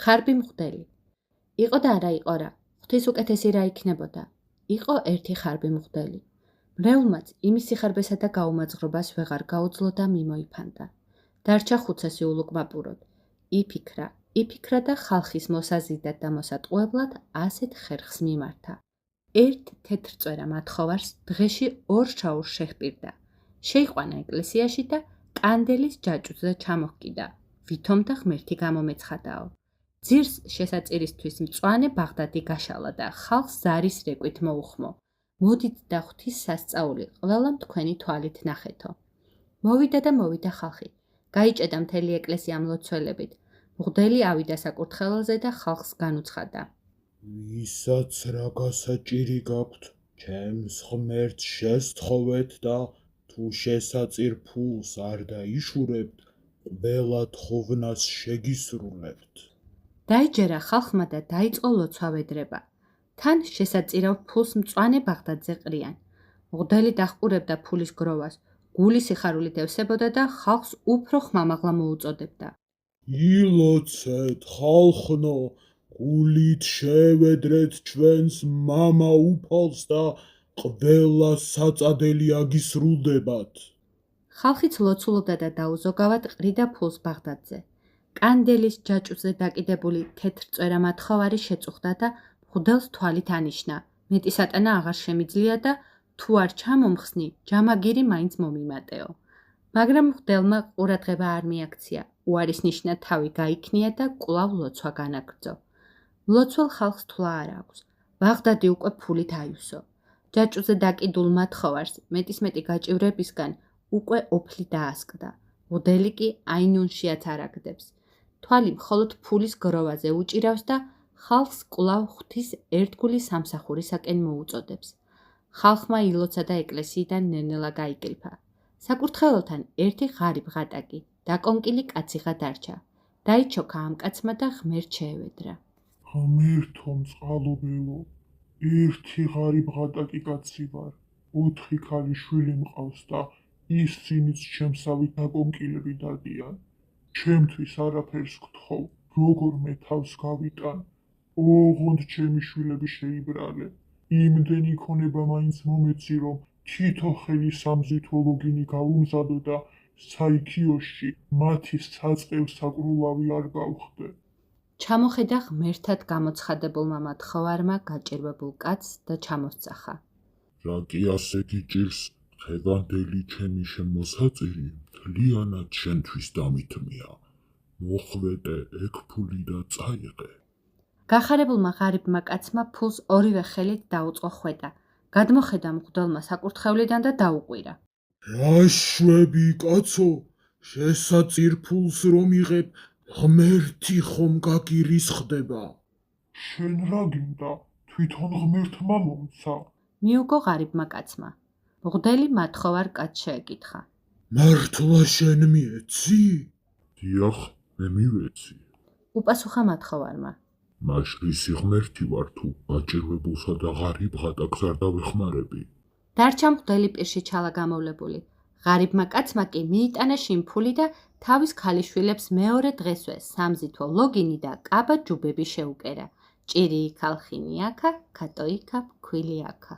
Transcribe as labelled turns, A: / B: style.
A: ხარბი მღვდელი. იყო და არა იყო რა, ღვთის უკეთესი რა იქნებოდა. იყო ერთი ხარბი მღვდელი. მრევლმაც იმის სიხარბესა და გაუმაძღრობას ვეღარ გაუძლო და მიმოიფანტა. დარჩა ხუცესი ულუკმაპუროდ. იფიქრა და ხალხის მოსაზიდად და მოსატყუებლად ასეთ ხერხს მიმართა. ერთ თეთრწვერა მათხოვარს დღეში 2 შაურს შეჰპირდა. შეიყვანა ეკლესიაში და კანდელის ჯაჭვზე ჩამოჰკიდა. ვითომ და ღმერთი გამომეცხადაო. ძირს შესაწირისთვის მწვანე ბაღდადი გაშალა და ხალხს ზარის რეკვით მოუხმო. მოდით და ღვთის სასწაული ყველამ თქვენი თვალით ნახეთო. მოვიდა და მოვიდა ხალხი. გაიჭედა მთელი ეკლესია მლოცველებით. მღვდელი ავიდა საკურთხეველზე და ხალხს განუცხადა.
B: ვისაც რა გასაჭირი გაქვთ, ჩემს ღმერთს შესთხოვეთ და თუ შესაწირ ფულს არ დაიშურებთ, ყველა თხოვნას შეგისრულებთ.
A: დაიჯერა ხალხმა და დაიწყო ლოცვა ვედრება. თან შესაწირავ ფულს მწვანე ბაღდადზე ყრიან. მღვდელი დახყურებდა ფულის გროვას, გული სიხარულით ევსებოდა და ხალხს უფრო ხმამაღლა მოუწოდებდა.
B: ილოცეთ ხალხნო, გულით შევედრეთ ჩვენს მამა უფალს და ყველა საწადელი აგისრულდებათ.
A: ხალხიც ლოცულობდა და დაუზოგავად ყრიდა ფულს ბაღდადზე. კანდელის ჯაჭვზე დაკიდებული თეთრწვერა მათხოვარი შეწუხდა და მღვდელს თვალით ანიშნა. მეტი სატანა აღარ შემიძლია და თუ არ ჩამომხსნი, ჯამაგირი მაინც მომიმატეო. მაგრამ მღვდელმა ყურადღება არ მიაქცია. უარის ნიშნად თავი გაიქნია და კვლავ ლოცვა განაგრძო. მლოცველ ხალხს თვლა არ აქვს. ბაღდადი უკვე ფულით აივსო. ჯაჭვზე დაკიდულ მათხოვარს მეტისმეტი გაჭივრებისგან უკვე ოფლი დაასკდა. მღვდელი კი აინუნშიაც არ აგდებს. თვალი მხოლოდ ფულის გროვაზე უჭირავს და ხალხს კვლავ ღვთის ერთგული სამსახურისაკენ მოუწოდებს. ხალხმა ილოცა და ეკლესიიდან ნელ-ნელა გაიკრიფა. საკურთხეველთან ერთი ღარიბ ღატაკი, დაკონკილი კაციღა დარჩა. დაიჩოქა ამ კაცმა და ღმერთ შეევედრა.
B: ღმერთო მწყალობელო, ერთი ღარიბ ღატაკი კაცი ვარ, 4 ქალიშვილი მყავს და ისინიც ჩემსავით დაკონკილები დადიან. ჩემთვის არაფერს გთხოვ, როგორ მე თავს გავიტან? ოღონდ ჩემი შვილები შეიბრალე. იმდენი ქონება მაინც მომეცი, რომ თითო ხელი სამზითო ლოგინი გავუმზადო და საიქიოში მათი საწყევ საკრულავი არ გავხდე.
A: ჩამოხედა ღმერთად გამოცხადებულმა მათხოვარმა გაჭირვებულ კაცს და ჩამოსწახა.
B: რა კი ასე გიჭირს, დღევანდელი ჩემი შემოსაწირი მთლიანად შენთვის დამითმია. მოხვედე ეგ ფული და წაიღე.
A: გახარებულმა ღარიბმა კაცმა ფულს ორივე ხელით დაუწყო ხვედა. გადმოხედა მღვდელმა საკურთხევლიდან და დაუყვირა.
B: რა შვები კაცო, შესაწირ ფულს რომ იღებ, ღმერთი ხომ გაგირისხდება? შენ რა გინდა, თვითონ ღმერთმა მომცა?
A: მიუგო ღარიბმა კაცმა. მღვდელი მათხოვარ კაცს შეეკითხა.
B: მართლა შენ მიეცი? დიახ, მე მივეცი.
A: უპასუხა მათხოვარმა.
B: მაშრისი ღმერთი ვარ თუ გაჭირვებულსა და ღარიბ ღატაკს არ დავეხმარები.
A: დარჩა მღვდელი პირში ჩალა გამოვლებული. ღარიბმა კაცმა კი მიიტანა შიმფული და თავის ქალიშვილებს მეორე დღესვე სამზითო ლოგინი და კაბა ჯუბები შეუკერა. ჭირი იქ ალხინი აქა, ქატო იქა, ფქვილი აქა.